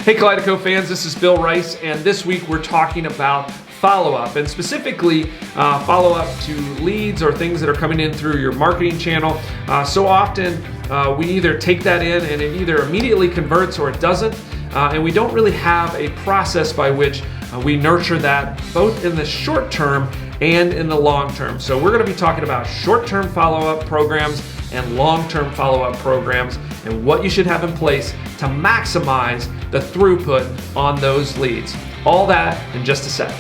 Hey Kaleido fans, this is Bill Rice, and this week we're talking about follow-up, and specifically follow-up to leads or things that are coming in through your marketing channel. So often we either take that in and it either immediately converts or it doesn't, and we don't really have a process by which we nurture that both in the short term and in the long term. So we're going to be talking about short-term follow-up programs and long-term follow-up programs and what you should have in place to maximize the throughput on those leads. All that in just a sec.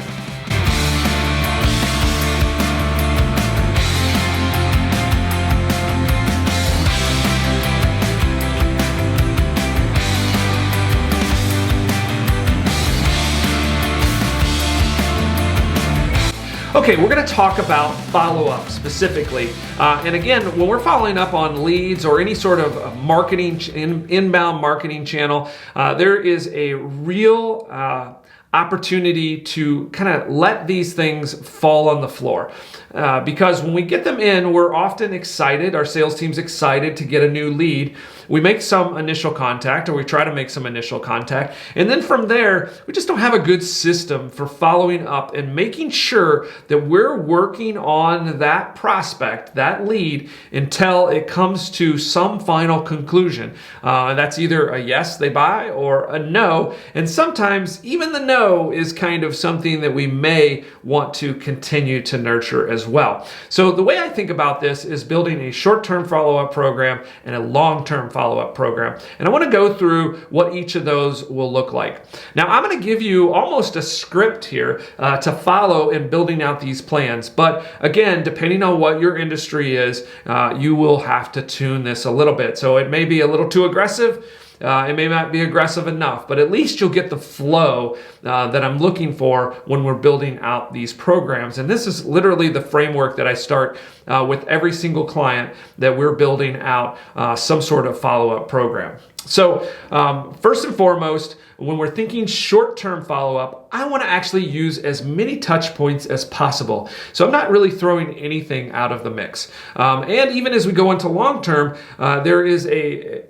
Okay, we're going to talk about follow-up specifically. And again, when we're following up on leads or any sort of marketing, inbound marketing channel, there is a real opportunity to kind of let these things fall on the floor. Because when we get them in, we're often excited, our sales team's excited to get a new lead. We make some initial contact, or we try to make some initial contact, and then from there, we just don't have a good system for following up and making sure that we're working on that prospect, that lead, until it comes to some final conclusion. That's either a yes, they buy, or a no, and sometimes even the no is kind of something that we may want to continue to nurture as well. So the way I think about this is building a short-term follow-up program and a long-term follow-up program. And I want to go through what each of those will look like. Now, I'm going to give you almost a script here to follow in building out these plans. But again, depending on what your industry is, you will have to tune this a little bit. So it may be a little too aggressive. It may not be aggressive enough, but at least you'll get the flow that I'm looking for when we're building out these programs. And this is literally the framework that I start with every single client that we're building out some sort of follow-up program. So first and foremost, when we're thinking short-term follow-up, I want to actually use as many touch points as possible. So I'm not really throwing anything out of the mix. And even as we go into long-term, there is a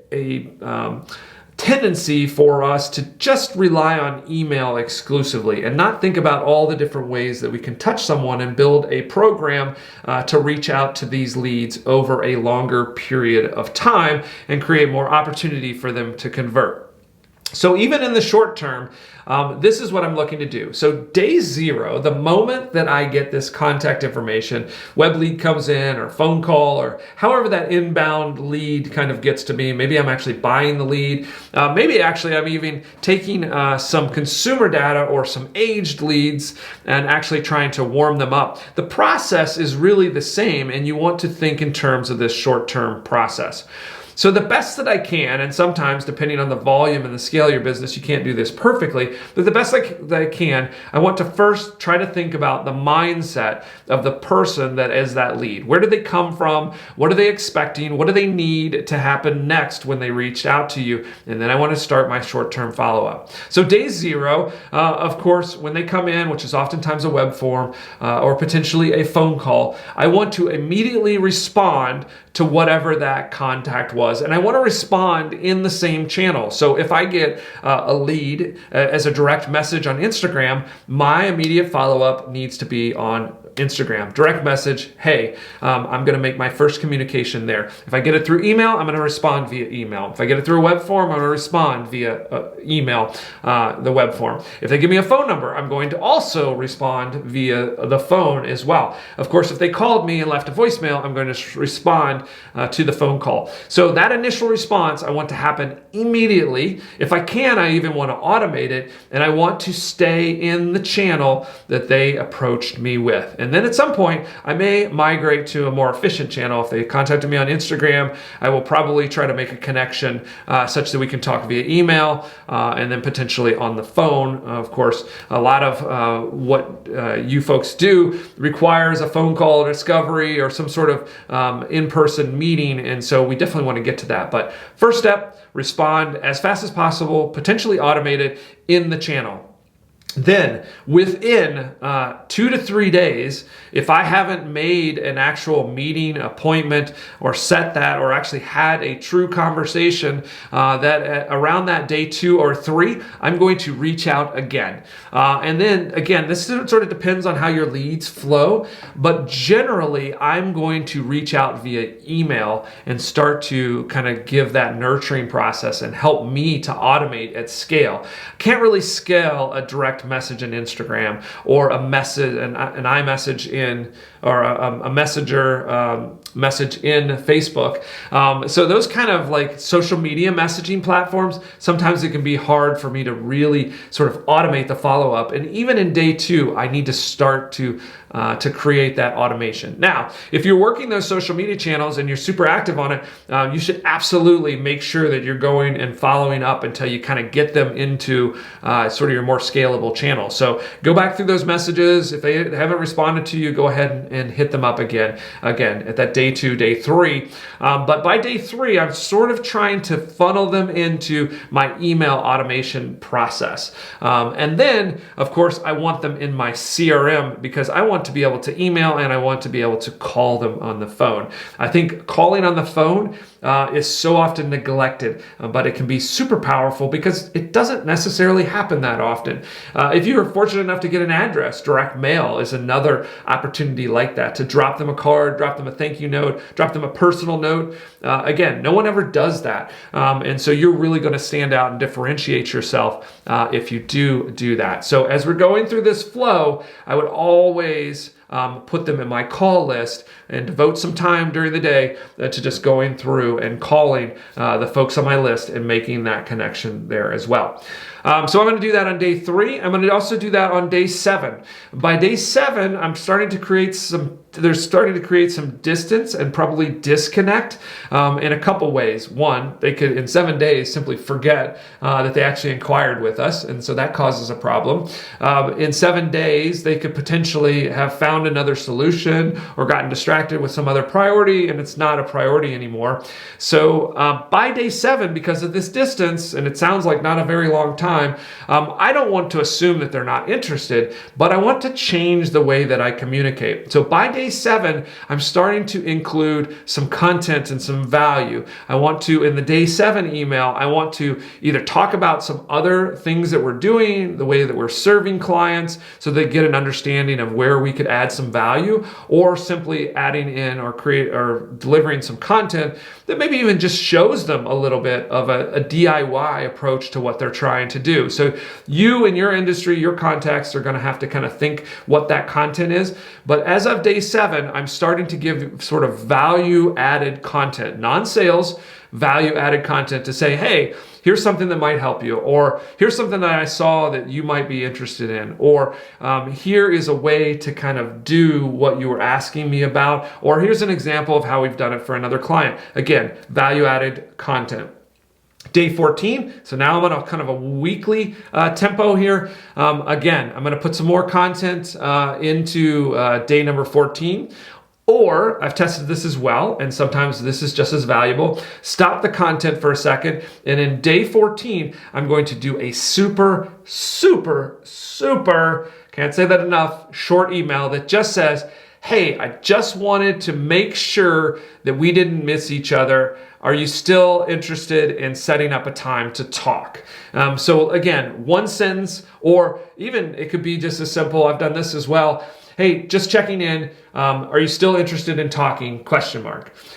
tendency for us to just rely on email exclusively and not think about all the different ways that we can touch someone and build a program to reach out to these leads over a longer period of time and create more opportunity for them to convert. So even in the short term, this is what I'm looking to do. So day zero, the moment that I get this contact information, web lead comes in or phone call or however that inbound lead kind of gets to me, maybe I'm actually buying the lead. Maybe actually I'm even taking some consumer data or some aged leads and actually trying to warm them up. The process is really the same, and you want to think in terms of this short-term process. So the best that I can, and sometimes depending on the volume and the scale of your business, you can't do this perfectly, but the best that I can, I want to first try to think about the mindset of the person that is that lead. Where did they come from? What are they expecting? What do they need to happen next when they reached out to you? And then I want to start my short-term follow-up. So day zero, of course, when they come in, which is oftentimes a web form or potentially a phone call, I want to immediately respond to whatever that contact was. And I want to respond in the same channel. So if I get a lead as a direct message on Instagram, my immediate follow-up needs to be on Instagram. Direct message, hey, I'm going to make my first communication there. If I get it through email, I'm going to respond via email. If I get it through a web form, I'm going to respond via email, the web form. If they give me a phone number, I'm going to also respond via the phone as well. Of course, if they called me and left a voicemail, I'm going to respond to the phone call. So that initial response, I want to happen immediately. If I can, I even want to automate it, and I want to stay in the channel that they approached me with. And then at some point, I may migrate to a more efficient channel. If they contacted me on Instagram, I will probably try to make a connection such that we can talk via email and then potentially on the phone. Of course, a lot of what you folks do requires a phone call or discovery or some sort of in-person meeting. And so we definitely want to get to that. But first step, respond as fast as possible, potentially automate it in the channel. Then within 2 to 3 days, if I haven't made an actual meeting appointment or set that or actually had a true conversation, that around that day 2 or 3, I'm going to reach out again. And then again, this sort of depends on how your leads flow, but generally I'm going to reach out via email and start to kind of give that nurturing process and help me to automate at scale. Can't really scale a direct message in Instagram or a message, an iMessage in, or a messenger message in Facebook. So those kind of like social media messaging platforms, sometimes it can be hard for me to really sort of automate the follow-up. And even in day 2, I need to start to create that automation. Now, if you're working those social media channels and you're super active on it, you should absolutely make sure that you're going and following up until you kind of get them into sort of your more scalable channels. So go back through those messages. If they haven't responded to you, go ahead and hit them up again at that day 2, day 3. But by day 3, I'm sort of trying to funnel them into my email automation process. And then, of course, I want them in my CRM because I want to be able to email and I want to be able to call them on the phone. I think calling on the phone is so often neglected, but it can be super powerful because it doesn't necessarily happen that often. If you are fortunate enough to get an address, direct mail is another opportunity like that, to drop them a card, drop them a thank you note, drop them a personal note. Again, no one ever does that. And so you're really going to stand out and differentiate yourself if you do that. So as we're going through this flow, I would always put them in my call list and devote some time during the day to just going through and calling the folks on my list and making that connection there as well. So I'm going to do that on day 3. I'm going to also do that on day 7. By day 7, there's starting to create some distance and probably disconnect in a couple ways. One, they could in 7 days simply forget that they actually inquired with us, and so that causes a problem. In 7 days, they could potentially have found another solution or gotten distracted with some other priority, and it's not a priority anymore. So by day 7, because of this distance, and it sounds like not a very long time, I don't want to assume that they're not interested, but I want to change the way that I communicate. So by day 7, I'm starting to include some content and some value. I want to, in the day 7 email, I want to either talk about some other things that we're doing, the way that we're serving clients, so they get an understanding of where we could add some value, or simply adding in or delivering some content that maybe even just shows them a little bit of a DIY approach to what they're trying to do. So you in your industry, your contacts are going to have to kind of think what that content is. But as of day 7, I'm starting to give sort of value added content, non-sales, value added content to say, hey, here's something that might help you, or here's something that I saw that you might be interested in, or here is a way to kind of do what you were asking me about, or here's an example of how we've done it for another client. Again, value added content. Day 14, so now I'm on a kind of a weekly tempo here. Again, I'm going to put some more content into day number 14. Or I've tested this as well, and sometimes this is just as valuable. Stop the content for a second, and in day 14, I'm going to do a super, can't say that enough, short email that just says, hey, I just wanted to make sure that we didn't miss each other. Are you still interested in setting up a time to talk? So again, one sentence, or even it could be just as simple, I've done this as well. Hey, just checking in. Are you still interested in talking? ?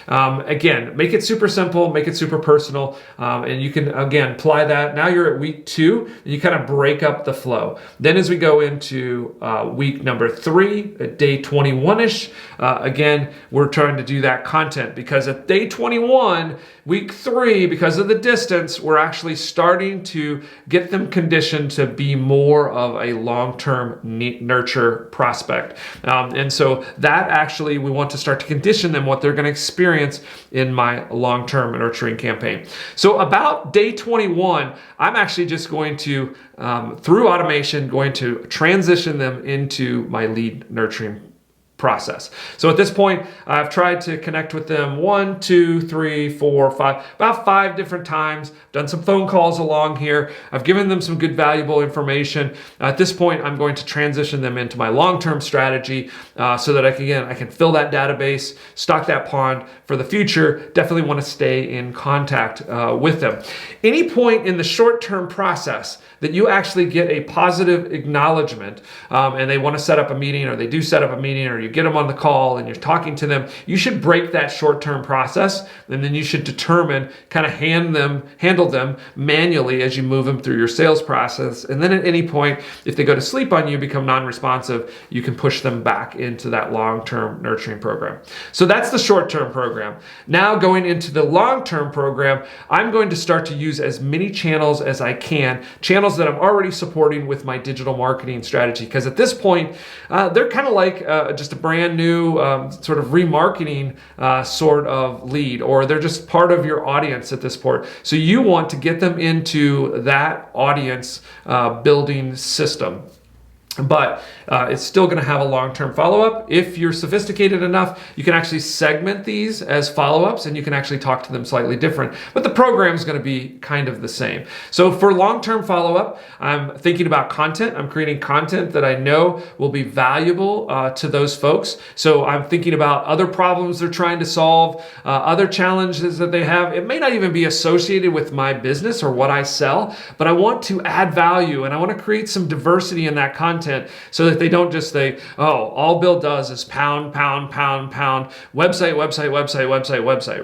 Again, make it super simple, make it super personal, and you can, again, apply that. Now you're at week 2, and you kind of break up the flow. Then as we go into week number 3, at day 21-ish, again, we're trying to do that content, because at day 21, week 3, because of the distance, we're actually starting to get them conditioned to be more of a long-term nurture prospect. And so that actually, we want to start to condition them what they're going to experience in my long-term nurturing campaign. So about day 21, I'm actually just going to, through automation, going to transition them into my lead nurturing process. So at this point, I've tried to connect with them 1, 2, 3, 4, 5, about 5 different times, done some phone calls along here. I've given them some good, valuable information. At this point, I'm going to transition them into my long-term strategy so that I can fill that database, stock that pond for the future. Definitely want to stay in contact with them. Any point in the short-term process that you actually get a positive acknowledgement and they want to set up a meeting, or they do set up a meeting, or you get them on the call and you're talking to them, you should break that short-term process, and then you should determine, kind of handle them manually as you move them through your sales process. And then at any point, if they go to sleep on you, become non-responsive, you can push them back into that long-term nurturing program. So that's the short-term program. Now going into the long-term program, I'm going to start to use as many channels as I can, channels that I'm already supporting with my digital marketing strategy. Because at this point, they're kind of like just a brand new sort of remarketing sort of lead, or they're just part of your audience at this point. So you want to get them into that audience building system. But it's still going to have a long-term follow-up. If you're sophisticated enough, you can actually segment these as follow-ups, and you can actually talk to them slightly different. But the program is going to be kind of the same. So for long-term follow-up, I'm thinking about content. I'm creating content that I know will be valuable to those folks. So I'm thinking about other problems they're trying to solve, other challenges that they have. It may not even be associated with my business or what I sell, but I want to add value, and I want to create some diversity in that content, so that they don't just say, oh, all Bill does is pound, website,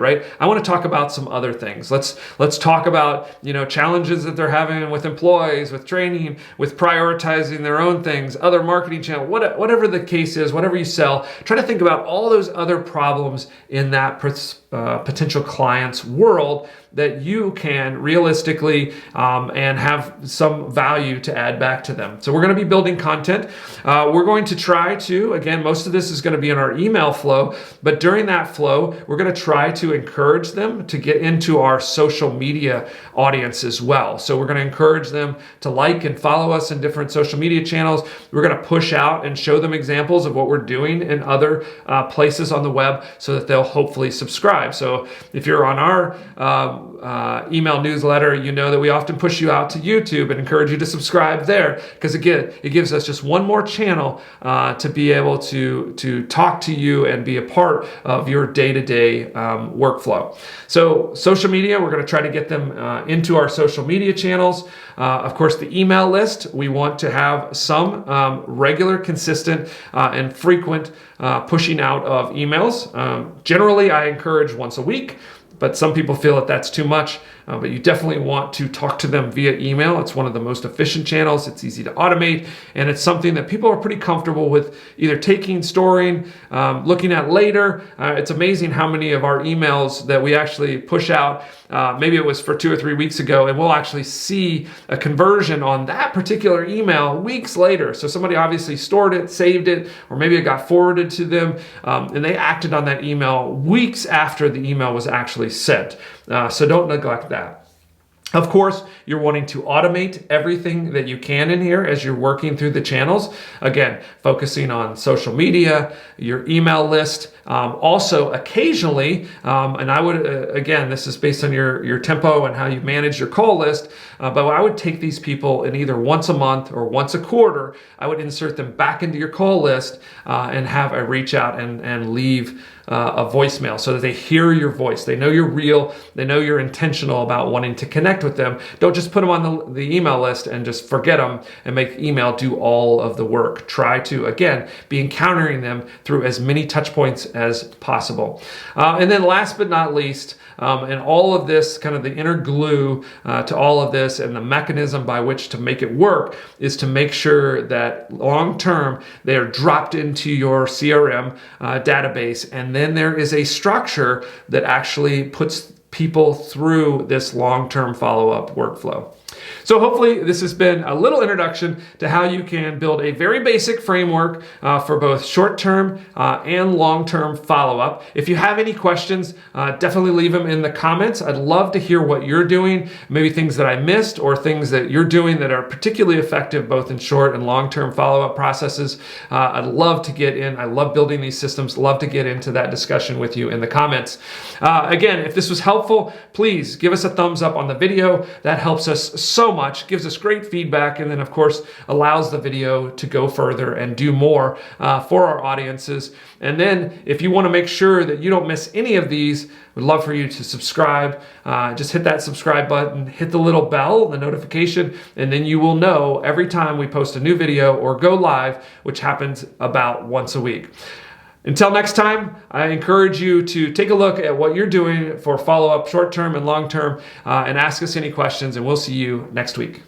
right? I want to talk about some other things. Let's talk about, challenges that they're having with employees, with training, with prioritizing their own things, other marketing channels, whatever the case is, whatever you sell. Try to think about all those other problems in that potential client's world that you can realistically and have some value to add back to them. So we're going to be building content. We're going to try to, again, most of this is going to be in our email flow, but during that flow, we're going to try to encourage them to get into our social media audience as well. So we're going to encourage them to like and follow us in different social media channels. We're going to push out and show them examples of what we're doing in other places on the web, so that they'll hopefully subscribe. So if you're on our email newsletter, you know that we often push you out to YouTube and encourage you to subscribe there, because again, it gives us just one more channel to be able to talk to you and be a part of your day-to-day workflow. So social media, we're going to try to get them into our social media channels. Of course, the email list, we want to have some regular, consistent, and frequent pushing out of emails. Generally, I encourage once a week, but some people feel that that's too much. But you definitely want to talk to them via email. It's one of the most efficient channels. It's easy to automate, and it's something that people are pretty comfortable with either taking, storing, looking at later. It's amazing how many of our emails that we actually push out, maybe it was for 2 or 3 weeks ago, and we'll actually see a conversion on that particular email weeks later. So somebody obviously stored it, saved it, or maybe it got forwarded to them, and they acted on that email weeks after the email was actually sent. So don't neglect that. Of course, you're wanting to automate everything that you can in here as you're working through the channels. Again, focusing on social media, your email list. Also, occasionally, and I would, again, this is based on your tempo and how you manage your call list, but I would take these people in either once a month or once a quarter. I would insert them back into your call list and have a reach out and leave a voicemail, so that they hear your voice. They know you're real. They know you're intentional about wanting to connect with them. Don't just put them on the email list and just forget them and make email do all of the work. Try to, again, be encountering them through as many touch points as possible. And then last but not least, and all of this, kind of the inner glue to all of this and the mechanism by which to make it work, is to make sure that long term they are dropped into your CRM database, and then there is a structure that actually puts people through this long-term follow-up workflow. So hopefully this has been a little introduction to how you can build a very basic framework for both short-term and long-term follow-up. If you have any questions, definitely leave them in the comments. I'd love to hear what you're doing, maybe things that I missed or things that you're doing that are particularly effective both in short and long-term follow-up processes. I'd love to get in. I love building these systems. Love to get into that discussion with you in the comments. Again, if this was helpful, please give us a thumbs up on the video. That helps us so much, gives us great feedback, and then of course allows the video to go further and do more for our audiences. And then if you want to make sure that you don't miss any of these, we'd love for you to subscribe. Just hit that subscribe button, hit the little bell, the notification, and then you will know every time we post a new video or go live, which happens about once a week. Until next time, I encourage you to take a look at what you're doing for follow-up short-term and long-term and ask us any questions, and we'll see you next week.